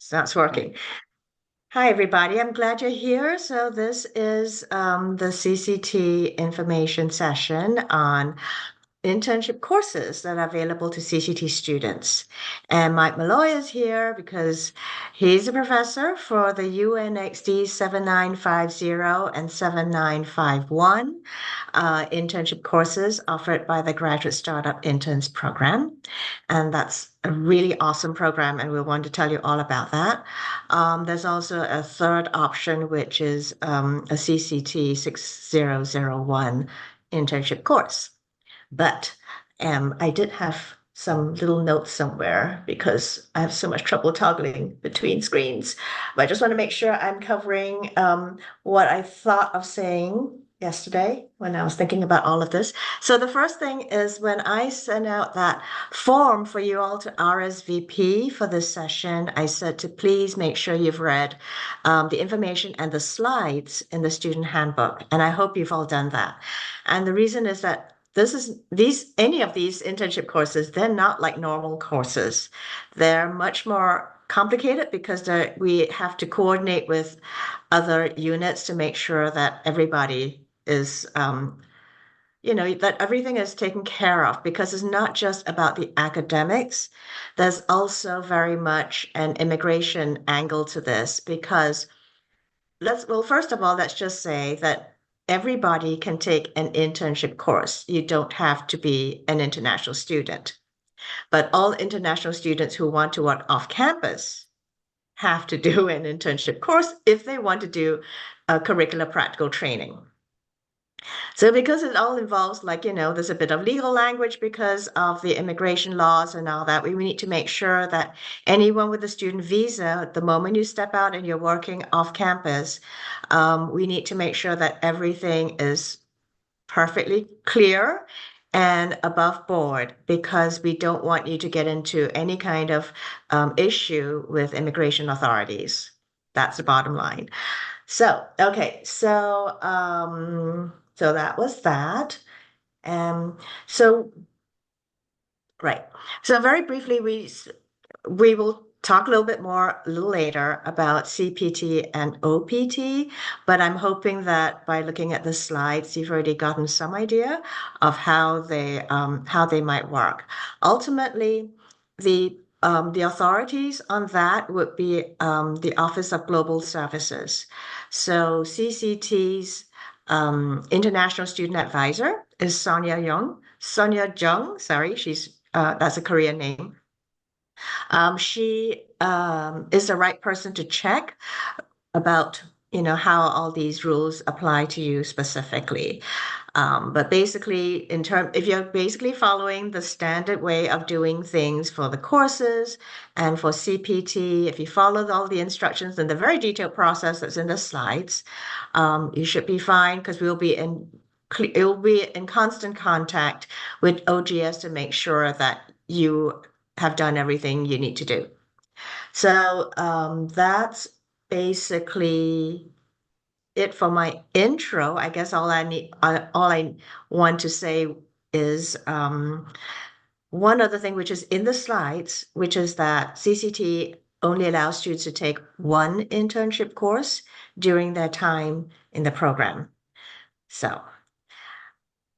So that's working. Hi, everybody. I'm glad you're here. So this is the CCT information session on internship courses that are available to CCT students. And Mike Malloy is here because he's a professor for the UNXD 7950 and 7951 internship courses offered by the Graduate Startup Interns Program. And that's a really awesome program, and we want to tell you all about that. There's also a third option, which is a CCT 6001 internship course. But I did have some little notes somewhere because I have so much trouble toggling between screens. But I just want to make sure I'm covering what I thought of saying yesterday when I was thinking about all of this. So the first thing is when I sent out that form for you all to RSVP for this session, I said to please make sure you've read the information and the slides in the student handbook. And I hope you've all done that. And the reason is that any of these internship courses, they're not like normal courses. They're much more complicated because we have to coordinate with other units to make sure that everybody is, that everything is taken care of because it's not just about the academics. There's also very much an immigration angle to this because first of all, let's just say that everybody can take an internship course. You don't have to be an international student, but all international students who want to work off campus have to do an internship course if they want to do a curricular practical training. So because it all involves there's a bit of legal language because of the immigration laws and all that, we need to make sure that anyone with a student visa, the moment you step out and you're working off campus, we need to make sure that everything is perfectly clear and above board because we don't want you to get into any kind of issue with immigration authorities. That's the bottom line. So that was that. Um, so right. So very briefly, we will talk a little bit more a little later about CPT and OPT, but I'm hoping that by looking at the slides, you've already gotten some idea of how they might work. Ultimately, the authorities on that would be the Office of Global Services. So CCT's International Student Advisor is Sonia Jung, sorry, that's a Korean name. She is the right person to check about, how all these rules apply to you specifically. But basically, if you're basically following the standard way of doing things for the courses and for CPT, if you follow all the instructions and the very detailed process that's in the slides, you should be fine because it will be in constant contact with OGS to make sure that you have done everything you need to do. So that's basically it for my intro. I guess all I want to say is one other thing which is in the slides, which is that CCT only allows students to take one internship course during their time in the program. So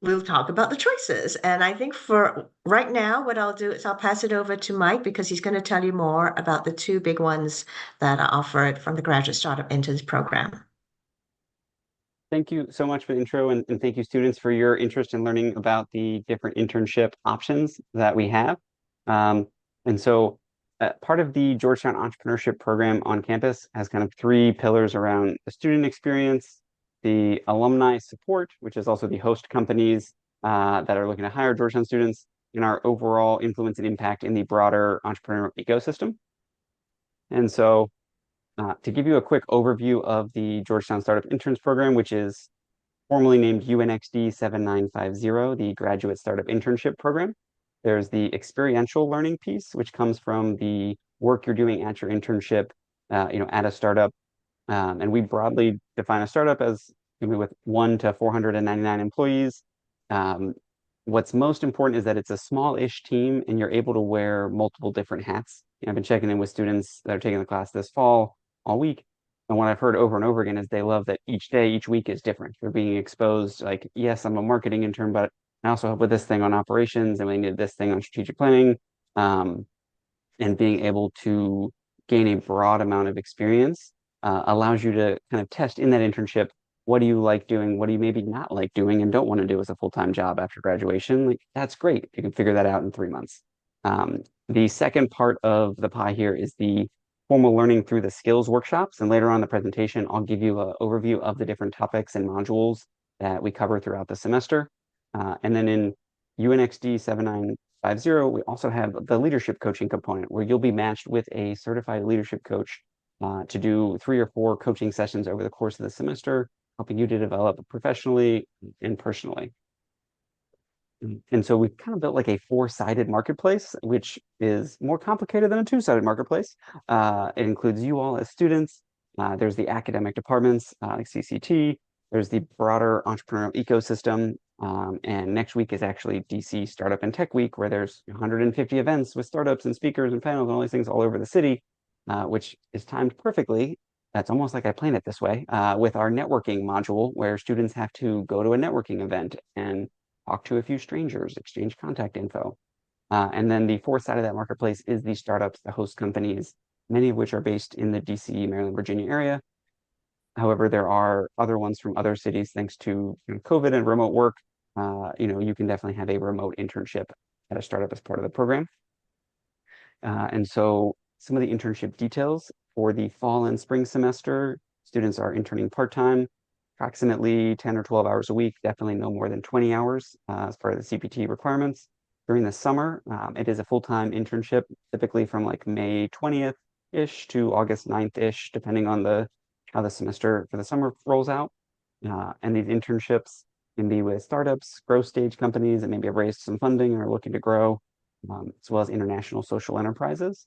we'll talk about the choices. And I think for right now, what I'll do is I'll pass it over to Mike because he's going to tell you more about the two big ones that are offered from the Graduate Startup Interns program. Thank you so much for the intro, and thank you, students, for your interest in learning about the different internship options that we have. And so part of the Georgetown Entrepreneurship Program on campus has kind of three pillars around the student experience, the alumni support, which is also the host companies that are looking to hire Georgetown students, and our overall influence and impact in the broader entrepreneurial ecosystem. And so to give you a quick overview of the Georgetown Startup Interns Program, which is formally named UNXD 7950, the Graduate Startup Internship Program. There's the experiential learning piece, which comes from the work you're doing at your internship, at a startup. And we broadly define a startup as with 1 to 499 employees. What's most important is that it's a small-ish team and you're able to wear multiple different hats. I've been checking in with students that are taking the class this fall all week. And what I've heard over and over again is they love that each day, each week is different. They're being exposed, like, yes, I'm a marketing intern, but I also help with this thing on operations and we need this thing on strategic planning. Um, and being able to gain a broad amount of experience allows you to kind of test in that internship, what do you like doing, what do you maybe not like doing and don't want to do as a full-time job after graduation. Like, that's great. You can figure that out in 3 months. The second part of the pie here is the formal learning through the skills workshops. And later on in the presentation, I'll give you an overview of the different topics and modules that we cover throughout the semester. And then in UNXD 7950, we also have the leadership coaching component where you'll be matched with a certified leadership coach to do 3 or 4 coaching sessions over the course of the semester, helping you to develop professionally and personally. And so we've kind of built like a 4-sided marketplace, which is more complicated than a 2-sided marketplace. It includes you all as students. There's the academic departments like CCT. There's the broader entrepreneurial ecosystem. And next week is actually DC Startup and Tech Week, where there's 150 events with startups and speakers and panels and all these things all over the city, which is timed perfectly. That's almost like I planned it this way with our networking module, where students have to go to a networking event and talk to a few strangers, exchange contact info. And then the fourth side of that marketplace is the startups, the host companies, many of which are based in the DC, Maryland, Virginia area. However, there are other ones from other cities, thanks to COVID and remote work. You can definitely have a remote internship at a startup as part of the program. And so some of the internship details for the fall and spring semester, students are interning part-time, approximately 10 or 12 hours a week, definitely no more than 20 hours as part of the CPT requirements. During the summer, it is a full-time internship, typically from like May 20th-ish to August 9th-ish, depending on how the semester for the summer rolls out. And these internships can be with startups, growth stage companies that maybe have raised some funding and are looking to grow, as well as international social enterprises.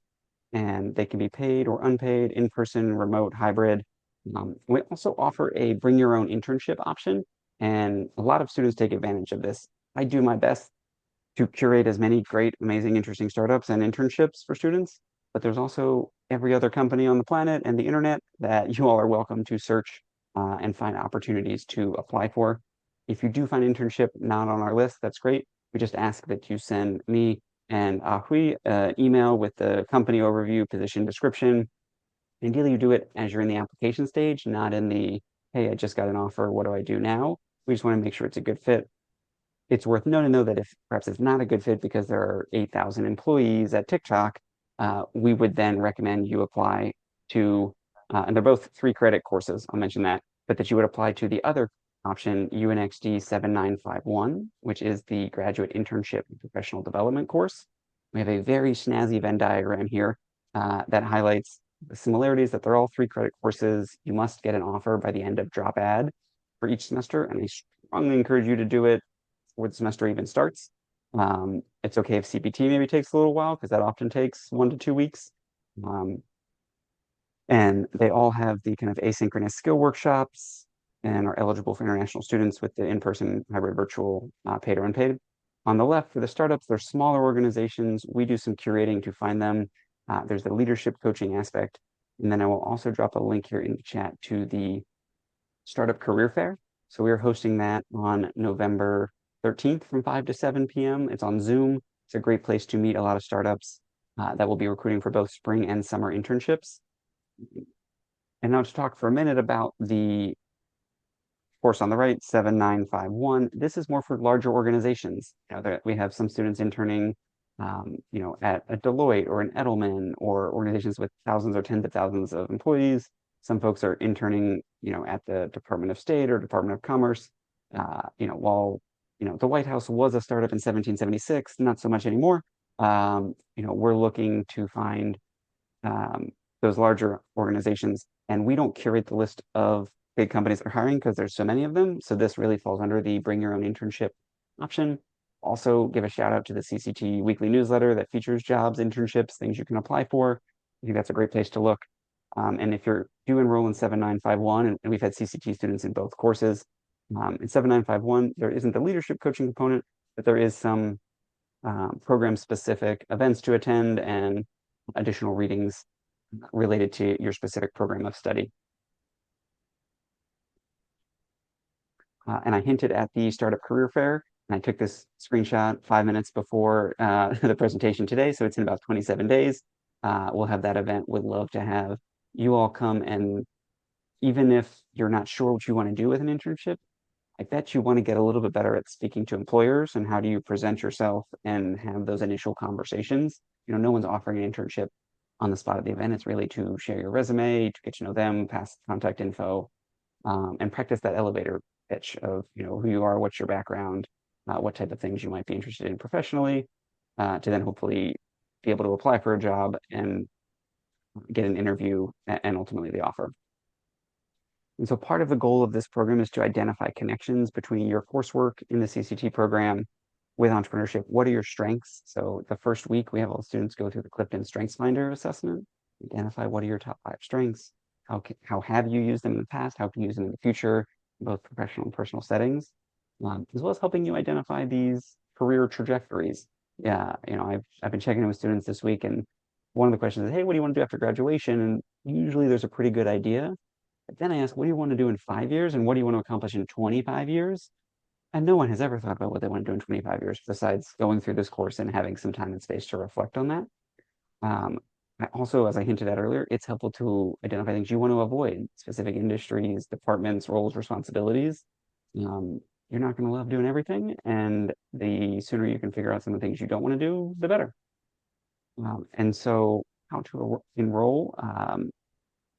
And they can be paid or unpaid, in-person, remote, hybrid. We also offer a bring your own internship option, and a lot of students take advantage of this. I do my best to curate as many great, amazing, interesting startups and internships for students, but there's also every other company on the planet and the internet that you all are welcome to search and find opportunities to apply for. If you do find an internship not on our list, that's great. We just ask that you send me and Ai-Hui an email with the company overview, position description. Ideally, you do it as you're in the application stage, not in the, hey, I just got an offer, what do I do now? We just want to make sure it's a good fit. It's worth noting, though, that if perhaps it's not a good fit because there are 8,000 employees at TikTok, we would then recommend you apply to, and they're both 3 credit courses, I'll mention that, but that you would apply to the other option, UNXD 7951, which is the Graduate Internship and Professional Development course. We have a very snazzy Venn diagram here that highlights the similarities that they're all 3 credit courses. You must get an offer by the end of drop ad for each semester, and I strongly encourage you to do it before the semester even starts. It's okay if CPT maybe takes a little while because that often takes 1 to 2 weeks. And they all have the kind of asynchronous skill workshops and are eligible for international students with the in-person, hybrid, virtual, paid or unpaid. On the left, for the startups, they're smaller organizations. We do some curating to find them. There's the leadership coaching aspect. And then I will also drop a link here in the chat to the Startup Career Fair. So we are hosting that on November 13th from 5 to 7 p.m. It's on Zoom. It's a great place to meet a lot of startups that will be recruiting for both spring and summer internships. And now to talk for a minute about the course on the right, 7951. This is more for larger organizations. We have some students interning, at a Deloitte or an Edelman or organizations with thousands or tens of thousands of employees. Some folks are interning, at the Department of State or Department of Commerce. While the White House was a startup in 1776, not so much anymore. We're looking to find those larger organizations, and we don't curate the list of big companies that are hiring because there's so many of them. So this really falls under the bring your own internship option. Also give a shout out to the CCT weekly newsletter that features jobs, internships, things you can apply for. I think that's a great place to look. And if you do enroll in 7951, and we've had CCT students in both courses, in 7951, there isn't the leadership coaching component, but there is some program-specific events to attend and additional readings related to your specific program of study. And I hinted at the Startup Career Fair, and I took this screenshot 5 minutes before the presentation today, so it's in about 27 days. We'll have that event. Would love to have you all come, and even if you're not sure what you want to do with an internship, I bet you want to get a little bit better at speaking to employers and how do you present yourself and have those initial conversations. No one's offering an internship on the spot at the event. It's really to share your resume, to get to know them, pass contact info, and practice that elevator pitch of who you are, what's your background, what type of things you might be interested in professionally, to then hopefully be able to apply for a job and get an interview and ultimately the offer. And so part of the goal of this program is to identify connections between your coursework in the CCT program with entrepreneurship. What are your strengths? So the first week, we have all the students go through the Clifton Strengths Finder assessment, identify what are your top 5 strengths, how have you used them in the past, how can you use them in the future, in both professional and personal settings, as well as helping you identify these career trajectories. Yeah, I've been checking in with students this week, and one of the questions is, hey, what do you want to do after graduation? And usually there's a pretty good idea. But then I ask, what do you want to do in 5 years? And what do you want to accomplish in 25 years? And no one has ever thought about what they want to do in 25 years besides going through this course and having some time and space to reflect on that. Um, also, as I hinted at earlier, it's helpful to identify things you want to avoid, specific industries, departments, roles, responsibilities. You're not going to love doing everything, and the sooner you can figure out some of the things you don't want to do, the better. And so how to enroll,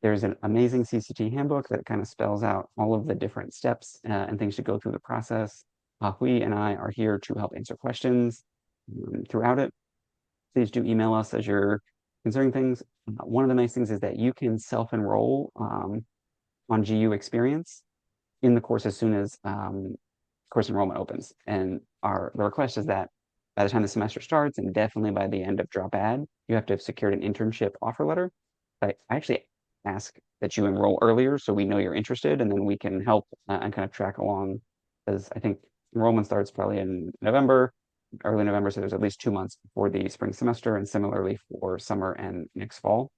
there's an amazing CCT handbook that kind of spells out all of the different steps and things to go through the process. Ai-Hui and I are here to help answer questions throughout it. Please do email us as you're considering things. One of the nice things is that you can self-enroll on GU Experience in the course as soon as course enrollment opens. And the request is that by the time the semester starts, and definitely by the end of drop ad, you have to have secured an internship offer letter. I actually ask that you enroll earlier so we know you're interested, and then we can help and kind of track along, because I think enrollment starts probably in November, early November, so there's at least 2 months before the spring semester, and similarly for summer and next fall.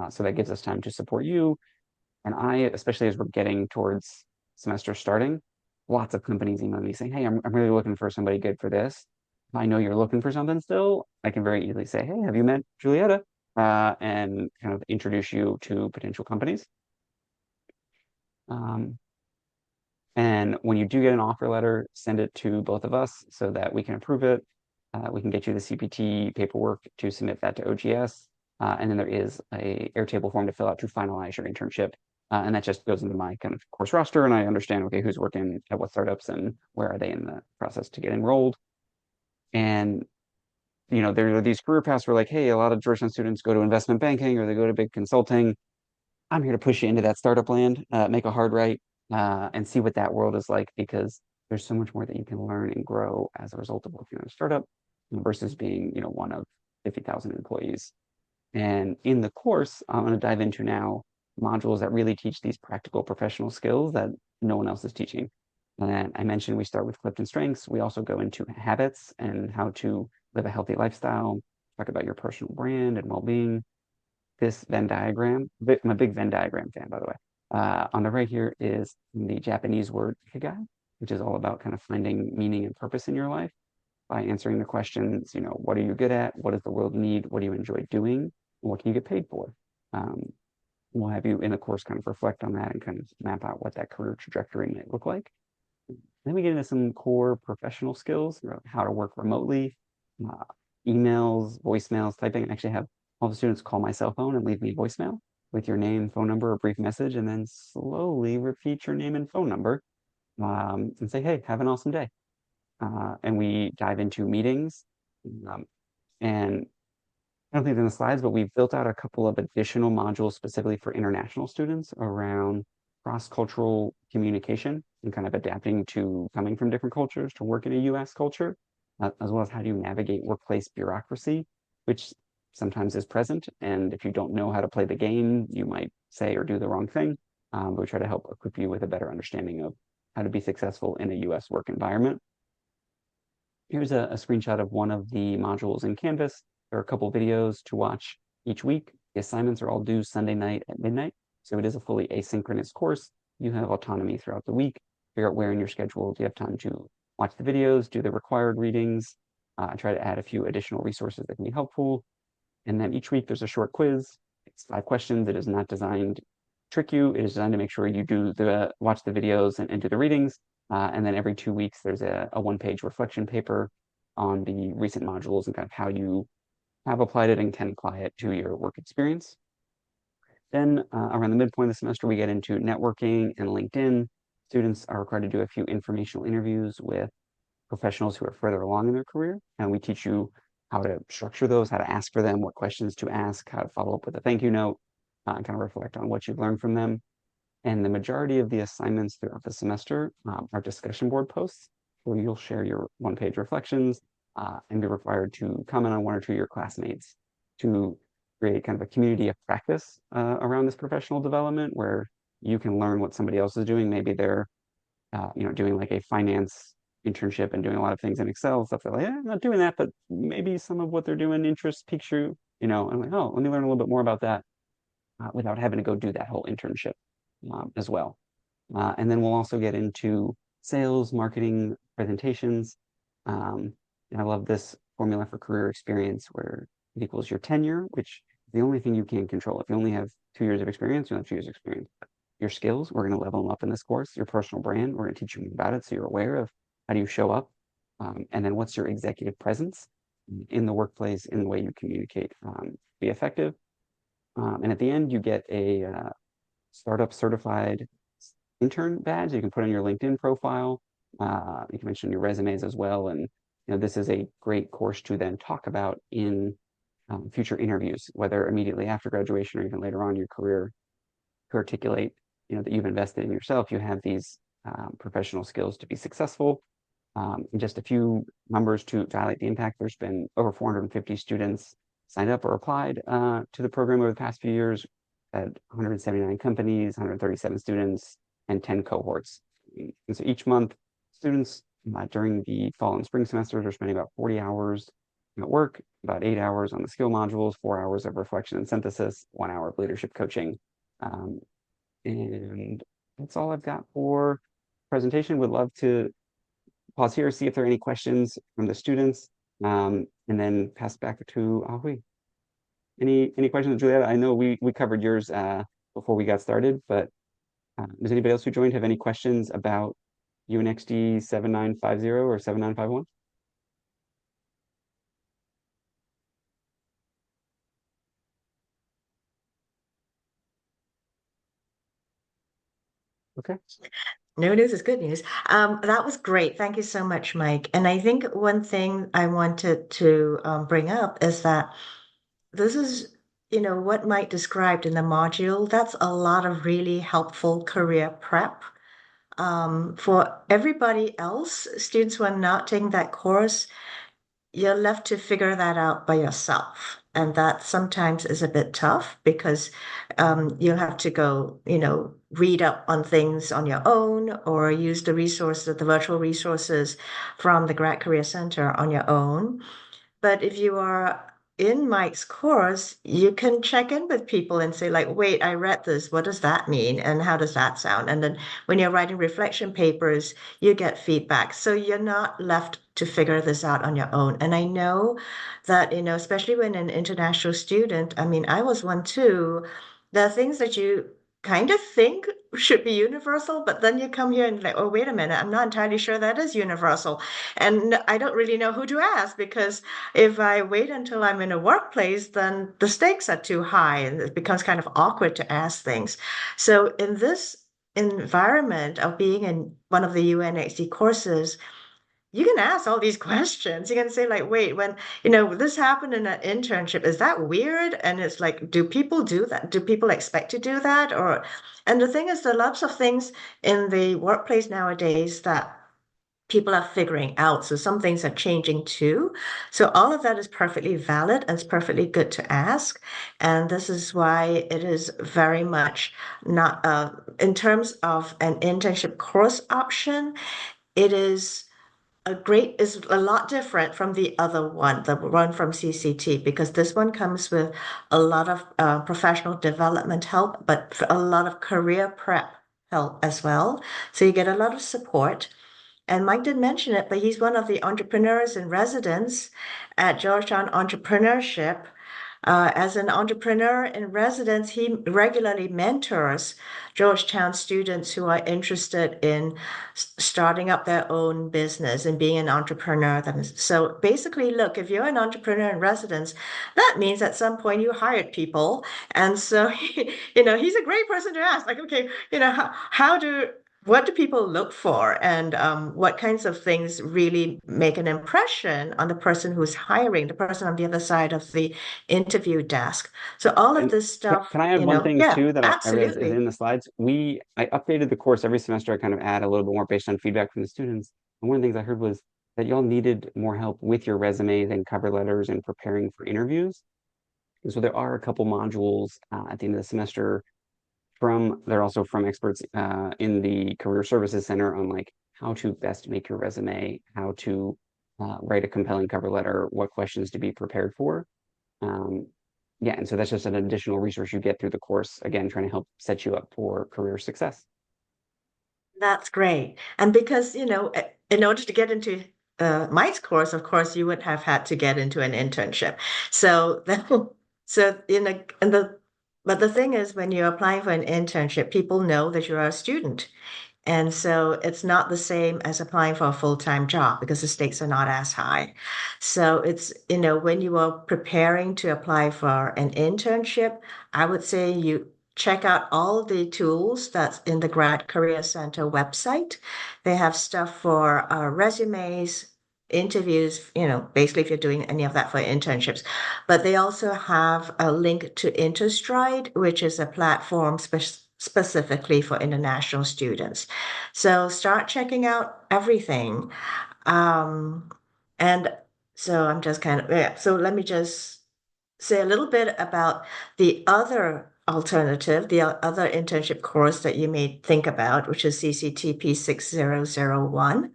So that gives us time to support you. And especially as we're getting towards semester starting, lots of companies email me saying, hey, I'm really looking for somebody good for this. If I know you're looking for something still, I can very easily say, hey, have you met Julietta? And kind of introduce you to potential companies. And when you do get an offer letter, send it to both of us so that we can approve it. We can get you the CPT paperwork to submit that to OGS. And then there is a Airtable form to fill out to finalize your internship. And that just goes into my kind of course roster, and I understand, okay, who's working at what startups and where are they in the process to get enrolled. And there are these career paths where like, hey, a lot of Georgetown students go to investment banking or they go to big consulting. I'm here to push you into that startup land, make a hard right, and see what that world is like, because there's so much more that you can learn and grow as a result of working on a startup versus being, one of 50,000 employees. And in the course, I'm going to dive into now modules that really teach these practical professional skills that no one else is teaching. And I mentioned we start with Clifton Strengths. We also go into habits and how to live a healthy lifestyle, talk about your personal brand and well-being. This Venn diagram, I'm a big Venn diagram fan, by the way. On the right here is the Japanese word ikigai, which is all about kind of finding meaning and purpose in your life by answering the questions, what are you good at? What does the world need? What do you enjoy doing? And what can you get paid for? We'll have you in the course kind of reflect on that and kind of map out what that career trajectory might look like. Then we get into some core professional skills, how to work remotely, emails, voicemails, typing. I actually have all the students call my cell phone and leave me a voicemail with your name, phone number, a brief message, and then slowly repeat your name and phone number and say, hey, have an awesome day. And we dive into meetings. And I don't think they're in the slides, but we've built out a couple of additional modules specifically for international students around cross-cultural communication and kind of adapting to coming from different cultures to work in a US culture, as well as how do you navigate workplace bureaucracy, which sometimes is present. And if you don't know how to play the game, you might say or do the wrong thing. But we try to help equip you with a better understanding of how to be successful in a US work environment. Here's a screenshot of one of the modules in Canvas. There are a couple videos to watch each week. The assignments are all due Sunday night at midnight. So it is a fully asynchronous course. You have autonomy throughout the week. Figure out where in your schedule do you have time to watch the videos, do the required readings, try to add a few additional resources that can be helpful. And then each week there's a short quiz. It's 5 questions. It is not designed to trick you. It is designed to make sure you watch the videos and do the readings. And then every 2 weeks there's a one-page reflection paper on the recent modules and kind of how you have applied it and can apply it to your work experience. Then around the midpoint of the semester, we get into networking and LinkedIn. Students are required to do a few informational interviews with professionals who are further along in their career. And we teach you how to structure those, how to ask for them, what questions to ask, how to follow up with a thank you note, and kind of reflect on what you've learned from them. And the majority of the assignments throughout the semester are discussion board posts, where you'll share your one-page reflections and be required to comment on one or two of your classmates to create kind of a community of practice around this professional development, where you can learn what somebody else is doing. Maybe they're doing like a finance internship and doing a lot of things in Excel stuff. They're like, I'm not doing that, but maybe some of what they're doing interests piques you, I'm like, oh, let me learn a little bit more about that without having to go do that whole internship as well. And then we'll also get into sales, marketing, presentations. And I love this formula for career experience where it equals your tenure, which is the only thing you can control. If you only have 2 years of experience, you have 2 years of experience. Your skills, we're going to level them up in this course. Your personal brand, we're going to teach you about it so you're aware of how do you show up. And then what's your executive presence in the workplace, in the way you communicate, be effective. And at the end, you get a startup certified intern badge you can put on your LinkedIn profile. You can mention your resumes as well. And this is a great course to then talk about in future interviews, whether immediately after graduation or even later on in your career, to articulate that you've invested in yourself. You have these professional skills to be successful. And just a few numbers to highlight the impact. There's been over 450 students signed up or applied to the program over the past few years at 179 companies, 137 students, and 10 cohorts. And so each month, students during the fall and spring semesters are spending about 40 hours at work, about 8 hours on the skill modules, 4 hours of reflection and synthesis, 1 hour of leadership coaching. And that's all I've got for presentation. Would love to pause here, see if there are any questions from the students, and then pass it back to Ai-Hui. Any questions, Julietta? I know we covered yours before we got started, but does anybody else who joined have any questions about UNXD 7950 or 7951? Okay. No news is good news. That was great. Thank you so much, Mike. And I think one thing I wanted to bring up is that this is, what Mike described in the module. That's a lot of really helpful career prep. For everybody else, students who are not taking that course, you're left to figure that out by yourself. And that sometimes is a bit tough because you'll have to go, read up on things on your own or use the resources, the virtual resources from the Grad Career Center on your own. But if you are in Mike's course, you can check in with people and say, like, wait, I read this. What does that mean? And how does that sound? And then when you're writing reflection papers, you get feedback. So you're not left to figure this out on your own. And I know that, especially when an international student, I mean, I was one too, there are things that you kind of think should be universal, but then you come here and like, oh, wait a minute, I'm not entirely sure that is universal. And I don't really know who to ask because if I wait until I'm in a workplace, then the stakes are too high and it becomes kind of awkward to ask things. So in this environment of being in one of the UNXD courses, you can ask all these questions. You can say, like, wait, when, this happened in an internship, is that weird? And it's like, do people do that? Do people expect to do that? And the thing is, there are lots of things in the workplace nowadays that people are figuring out. So some things are changing too. So all of that is perfectly valid and it's perfectly good to ask. And this is why it is very much not, in terms of an internship course option, it is is a lot different from the other one, the one from CCT, because this one comes with a lot of professional development help, but a lot of career prep help as well. So you get a lot of support. And Mike did mention it, but he's one of the entrepreneurs in residence at Georgetown Entrepreneurship. As an entrepreneur in residence, he regularly mentors Georgetown students who are interested in starting up their own business and being an entrepreneur. So basically, look, if you're an entrepreneur in residence, that means at some point you hired people. And so, he's a great person to ask. Like, okay, what do people look for, and what kinds of things really make an impression on the person who's hiring, the person on the other side of the interview desk? So all of And this stuff, can I add one thing yeah, too that I realized is absolutely. in the slides? I updated the course every semester. I kind of add a little bit more based on feedback from the students. And one of the things I heard was that y'all needed more help with your resumes and cover letters and preparing for interviews. And so there are a couple modules at the end of the semester they're also from experts in the Career Services Center on like how to best make your resume, how to write a compelling cover letter, what questions to be prepared for. Um, yeah, and so that's just an additional resource you get through the course, again, trying to help set you up for career success. That's great. And because, in order to get into Mike's course, of course, you would have had to get into an internship. So, so but the thing is, when you're applying for an internship, people know that you're a student. And so it's not the same as applying for a full-time job because the stakes are not as high. So when you are preparing to apply for an internship, I would say you check out all the tools that's in the Grad Career Center website. They have stuff for resumes, interviews, basically if you're doing any of that for internships. But they also have a link to InterStride, which is a platform specifically for international students. So start checking out everything. Um, and so I'm just kind of, yeah. So let me just say a little bit about the other alternative, the other internship course that you may think about, which is CCTP 6001.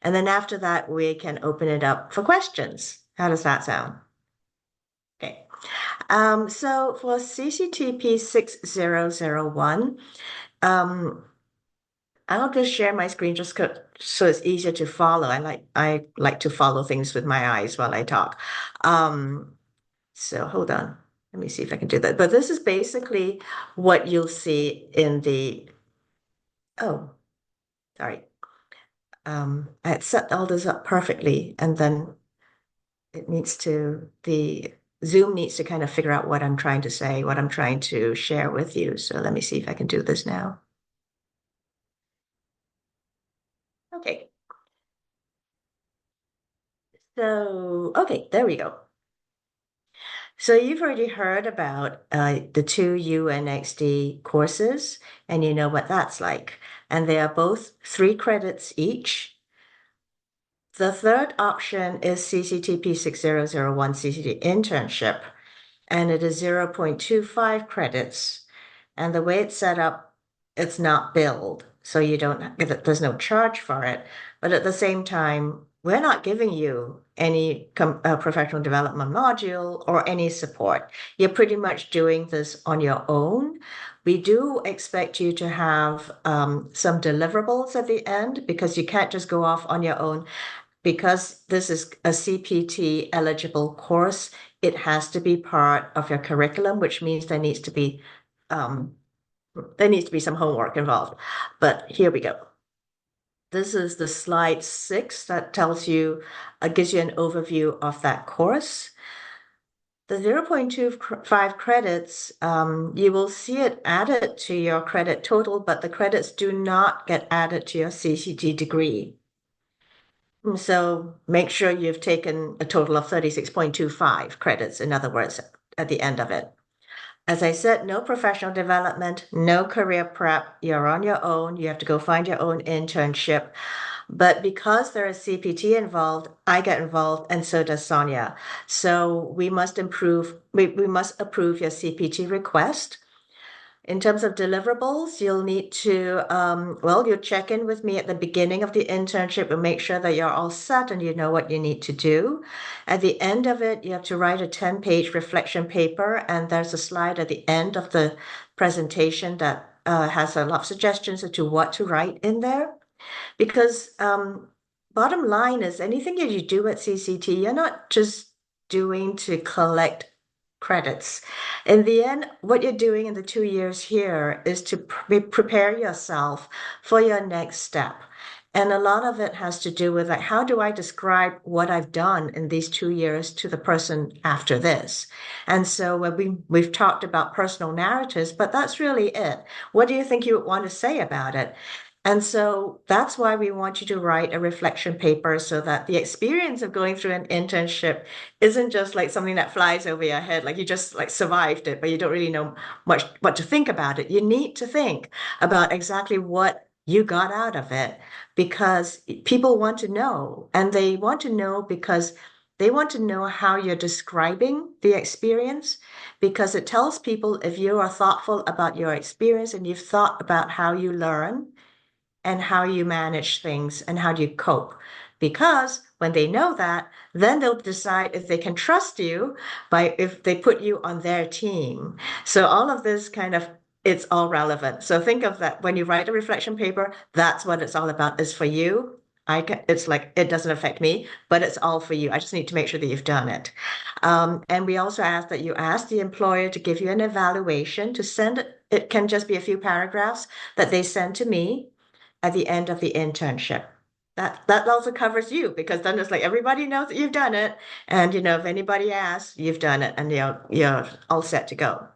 And then after that, we can open it up for questions. How does that sound? Okay. So for CCTP 6001, I'll just share my screen so it's easier to follow. I like to follow things with my eyes while I talk. Um, so hold on. Let me see if I can do that. But this is basically what you'll see in the, oh, sorry. I had set all this up perfectly, and then the Zoom needs to kind of figure out what I'm trying to say, what I'm trying to share with you. So let me see if I can do this now. Okay. So, okay, there we go. So you've already heard about the two UNXD courses, and you know what that's like. And they are both 3 credits each. The third option is CCTP 6001 CCT internship, and it is 0.25 credits. And the way it's set up, it's not billed, so there's no charge for it. But at the same time, we're not giving you any professional development module or any support. You're pretty much doing this on your own. We do expect you to have some deliverables at the end because you can't just go off on your own. Because this is a CPT eligible course, it has to be part of your curriculum, which means um, there needs to be some homework involved. But here we go. This is the slide 6 that gives you an overview of that course. The 0.25 credits, you will see it added to your credit total, but the credits do not get added to your CCT degree. So make sure you've taken a total of 36.25 credits, in other words, at the end of it. As I said, no professional development, no career prep. You're on your own. You have to go find your own internship. But because there is CPT involved, I get involved, and so does Sonia. So we must approve your CPT request. In terms of deliverables, you'll need to, well, you'll check in with me at the beginning of the internship and make sure that you're all set and you know what you need to do. At the end of it, you have to write a 10-page reflection paper, and there's a slide at the end of the presentation that has a lot of suggestions as to what to write in there. Because bottom line is anything that you do at CCT, you're not just doing to collect credits. In the end, what you're doing in the 2 years here is to prepare yourself for your next step. And a lot of it has to do with like, how do I describe what I've done in these 2 years to the person after this? And so we've talked about personal narratives, but that's really it. What do you think you would want to say about it? And so that's why we want you to write a reflection paper so that the experience of going through an internship isn't just like something that flies over your head, like you just like survived it, but you don't really know much what to think about it. You need to think about exactly what you got out of it because people want to know, and they want to know because they want to know how you're describing the experience because it tells people if you are thoughtful about your experience and you've thought about how you learn and how you manage things and how do you cope. Because when they know that, then they'll decide if they can trust you by if they put you on their team. So all of this kind of it's all relevant. So think of that when you write a reflection paper, that's what it's all about is for you. It's like it doesn't affect me, but it's all for you. I just need to make sure that you've done it. And we also ask that you ask the employer to give you an evaluation to send it. It can just be a few paragraphs that they send to me at the end of the internship. That also covers you because then it's like everybody knows that you've done it. And if anybody asks, you've done it and you're all set to go.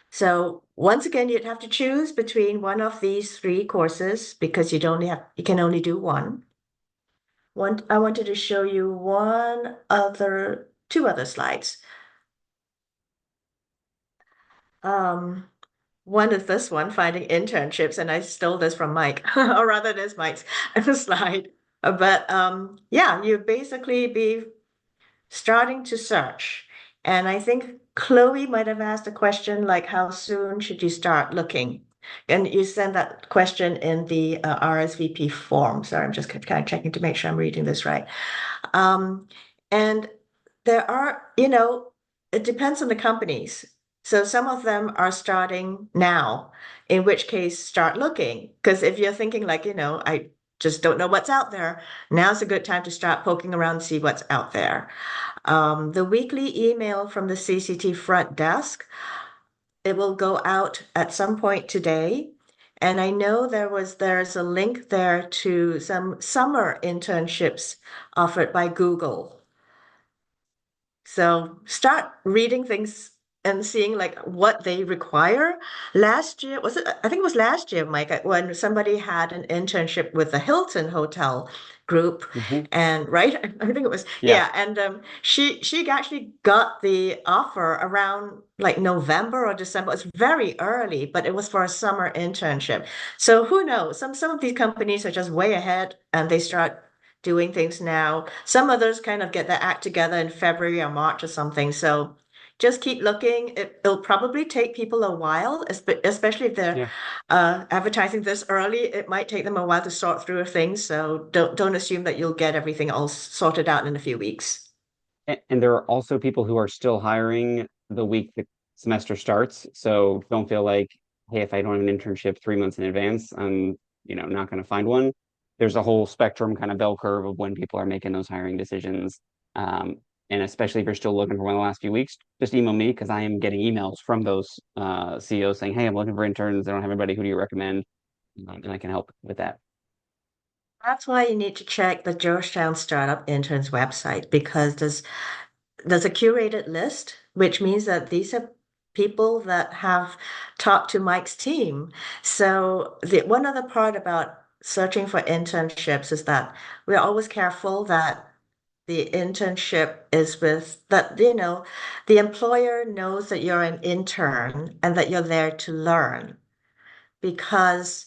So once again, you'd have to choose between one of these three courses because you can only do one. I wanted to show you two other slides. Um, One is this one, finding internships, and I stole this from Mike, or rather, it is Mike's slide. But yeah, you basically be starting to search. And I think Chloe might have asked a question like, how soon should you start looking? And you send that question in the RSVP form. Sorry, I'm just kind of checking to make sure I'm reading this right. Um, and there are, it depends on the companies. So some of them are starting now, in which case start looking. Because if you're thinking like, I just don't know what's out there, now's a good time to start poking around and see what's out there. The weekly email from the CCT front desk, it will go out at some point today. And I know there's a link there to some summer internships offered by Google. So start reading things and seeing like what they require. Last year, was it? I think it was last year, Mike, when somebody had an internship with the Hilton Hotel group, Hmm. and right, I think it was, Yeah. yeah, and she actually got the offer around like November or December. It's very early, but it was for a summer internship. So who knows? Some of these companies are just way ahead and they start doing things now. Some others kind of get their act together in February or March or something. So just keep looking. It'll probably take people a while, especially if they're Yeah. advertising this early. It might take them a while to sort through things. So don't assume that you'll get everything all sorted out in a few weeks. And there are also people who are still hiring the week the semester starts. So don't feel like, hey, if I don't have an internship 3 months in advance, I'm, not going to find one. There's a whole spectrum kind of bell curve of when people are making those hiring decisions. Um, and especially if you're still looking for one of the last few weeks, just email me because I am getting emails from those CEOs saying, hey, I'm looking for interns. I don't have anybody. Who do you recommend? And I can help with that. That's why you need to check the Georgetown Startup Interns website because there's a curated list, which means that these are people that have talked to Mike's team. So the one other part about searching for internships is that we're always careful that the internship is with that, the employer knows that you're an intern and that you're there to learn because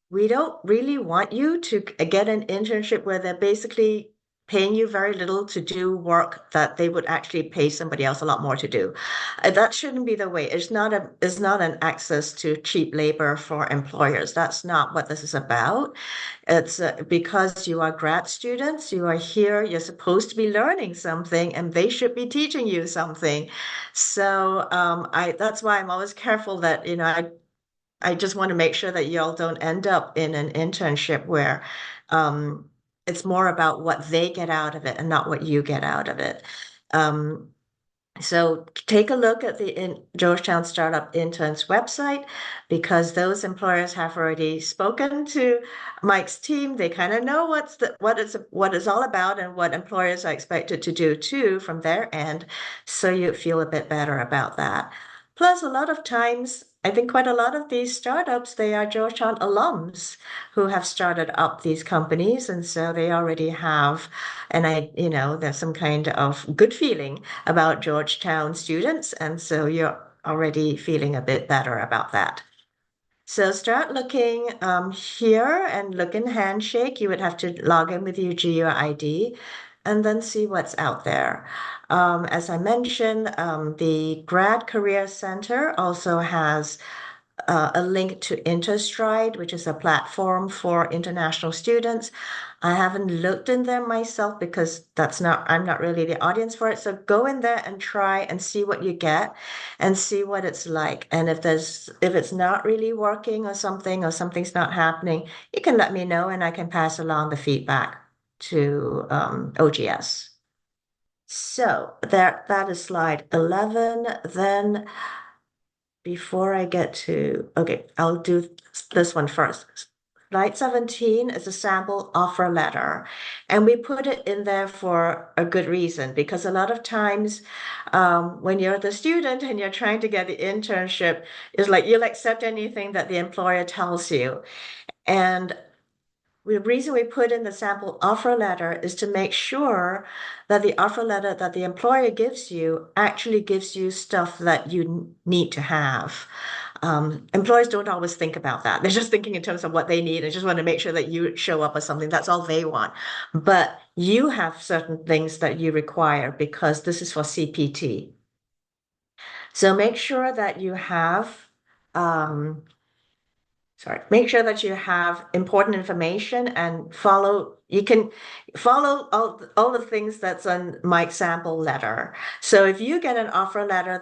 we don't really want you to get an internship where they're basically paying you very little to do work that they would actually pay somebody else a lot more to do. That shouldn't be the way. It's not an access to cheap labor for employers. That's not what this is about. It's because you are grad students, you are here, you're supposed to be learning something, and they should be teaching you something. So I that's why I'm always careful that, I just want to make sure that y'all don't end up in an internship where um, it's more about what they get out of it and not what you get out of it. Um, so take a look at the Georgetown Startup Interns website because those employers have already spoken to Mike's team. They kind of know what it's all about and what employers are expected to do too from their end. So you feel a bit better about that. Plus, a lot of times, I think quite a lot of these startups, they are Georgetown alums who have started up these companies, and so they already have, there's some kind of good feeling about Georgetown students, and so you're already feeling a bit better about that. So start looking here and look in Handshake. You would have to log in with your GUID and then see what's out there. As I mentioned, the Grad Career Center also has a link to Interstride, which is a platform for international students. I haven't looked in there myself because I'm not really the audience for it. So go in there and try and see what you get and see what it's like. And if it's not really working or something's not happening, you can let me know and I can pass along the feedback to OGS. So that is slide 11. Then before I get to, okay, I'll do this one first. Slide 17 is a sample offer letter. And we put it in there for a good reason, because a lot of times when you're the student and you're trying to get the internship, it's like you'll accept anything that the employer tells you. And the reason we put in the sample offer letter is to make sure that the offer letter that the employer gives you actually gives you stuff that you need to have. Employers don't always think about that. They're just thinking in terms of what they need and just want to make sure that you show up with something. That's all they want. But you have certain things that you require because this is for CPT. So make sure that you have um, make sure that you have important information and you can follow all the things that's on Mike's sample letter. So if you get an offer letter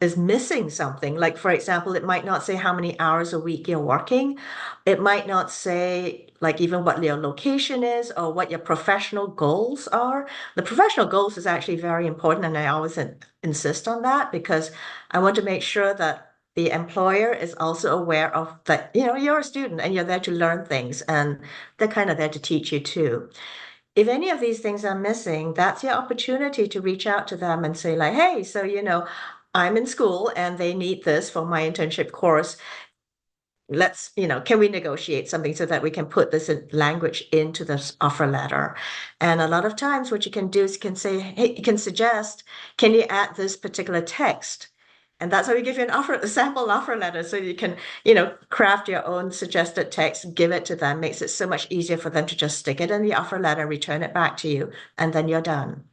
is missing something, like for example, it might not say how many hours a week you're working. It might not say like even what your location is or what your professional goals are. The professional goals is actually very important, and I always insist on that because I want to make sure that the employer is also aware of that, you're a student and you're there to learn things and they're kind of there to teach you too. If any of these things are missing, that's your opportunity to reach out to them and say like, hey, so, I'm in school and they need this for my internship course. Can we negotiate something so that we can put this in language into this offer letter? And a lot of times what you can do is you can say, hey, you can suggest, can you add this particular text? And that's how we give you a sample offer letter. So you can, craft your own suggested text, give it to them, makes it so much easier for them to just stick it in the offer letter, return it back to you, and then you're done.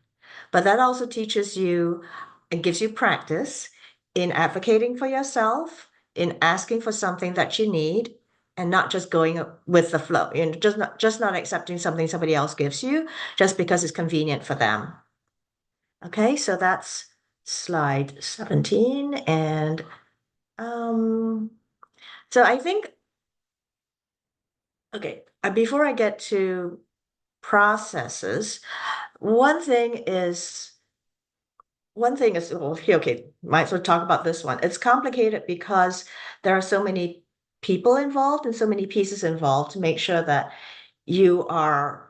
But that also teaches you and gives you practice in advocating for yourself, in asking for something that you need, and not just going with the flow, just not accepting something somebody else gives you just because it's convenient for them. Okay, so that's slide 17. And so I think, okay, before I get to processes, one thing is well, okay, might as well talk about this one. It's complicated because there are so many people involved and so many pieces involved to make sure that you are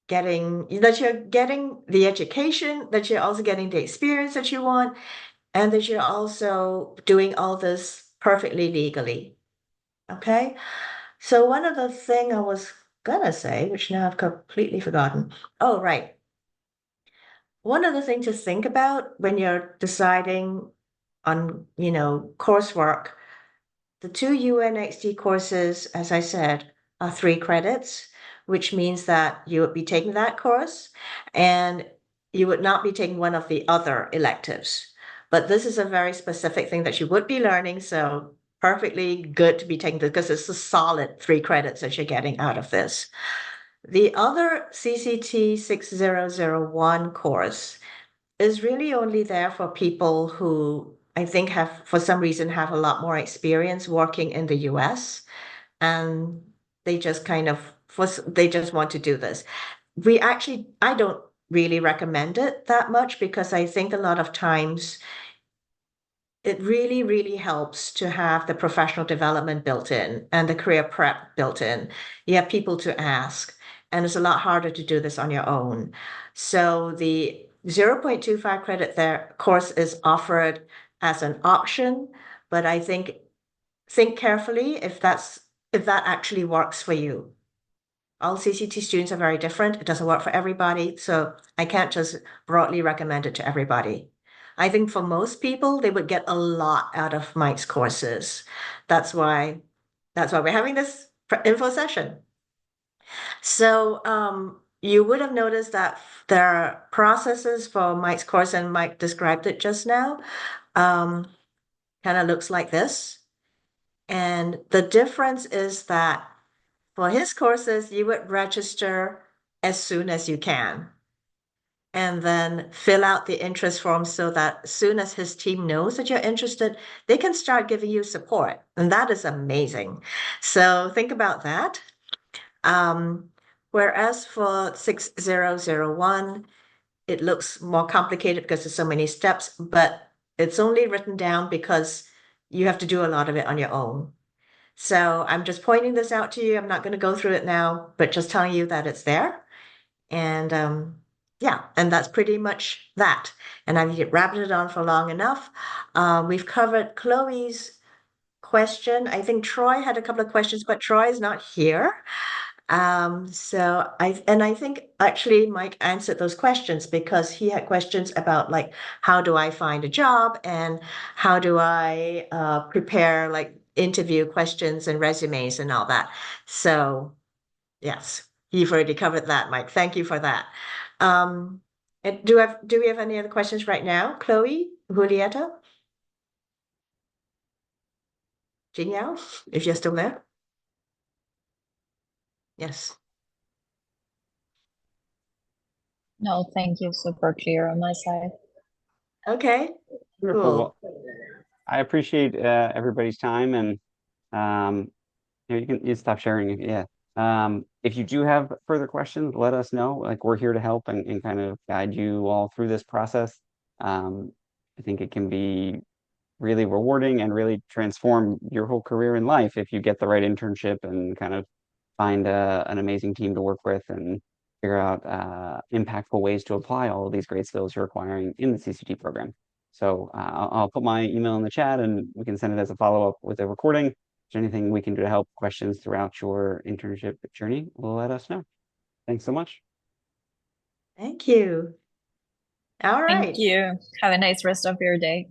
you're getting the education, that you're also getting the experience that you want, and that you're also doing all this perfectly legally. Okay? So one of the thing I was gonna say, which now I've completely forgotten. Oh, right. One other thing to think about when you're deciding on, coursework, the two UNXD courses, as I said, are 3 credits, which means that you would be taking that course and you would not be taking one of the other electives. But this is a very specific thing that you would be learning, so perfectly good to be taking this because it's a solid 3 credits that you're getting out of this. The other CCT 6001 course is really only there for people who I think have, for some reason, have a lot more experience working in the US and they just kind of they just want to do this. I don't really recommend it that much because I think a lot of times it really, really helps to have the professional development built in and the career prep built in. You have people to ask, and it's a lot harder to do this on your own. So the 0.25 credit there course is offered as an option, but I think carefully if that actually works for you. All CCT students are very different. It doesn't work for everybody, so I can't just broadly recommend it to everybody. I think for most people, they would get a lot out of Mike's courses. That's why we're having this info session. So you would have noticed that there are processes for Mike's course, and Mike described it just now. Kind of looks like this. And the difference is that for his courses, you would register as soon as you can and then fill out the interest form so that as soon as his team knows that you're interested, they can start giving you support. And that is amazing. So think about that. Um, Whereas for 6001, it looks more complicated because there's so many steps, but it's only written down because you have to do a lot of it on your own. So I'm just pointing this out to you. I'm not going to go through it now, but just telling you that it's there. And yeah, and that's pretty much that. And I've rabbited on for long enough. We've covered Chloe's question. I think Troy had a couple of questions, but Troy is not here. I think actually Mike answered those questions because he had questions about like how do I find a job and how do I prepare like interview questions and resumes and all that. So yes, you've already covered that, Mike. Thank you for that. Um, and do we have any other questions right now? Chloe, Julieta, Jing, if you're still there? Yes. No, thank you. Super clear on my side. Okay, Wonderful. cool. Well, I appreciate everybody's time, and you stop sharing. Yeah. If you do have further questions, let us know. Like we're here to help and kind of guide you all through this process. I think it can be really rewarding and really transform your whole career in life if you get the right internship and kind of find an amazing team to work with and figure out impactful ways to apply all of these great skills you're acquiring in the CCT program. So I'll put my email in the chat and we can send it as a follow-up with a recording. If there's anything we can do to help questions throughout your internship journey, let us know. Thanks so much. Thank you. All Thank right. you. Have a nice rest of your day.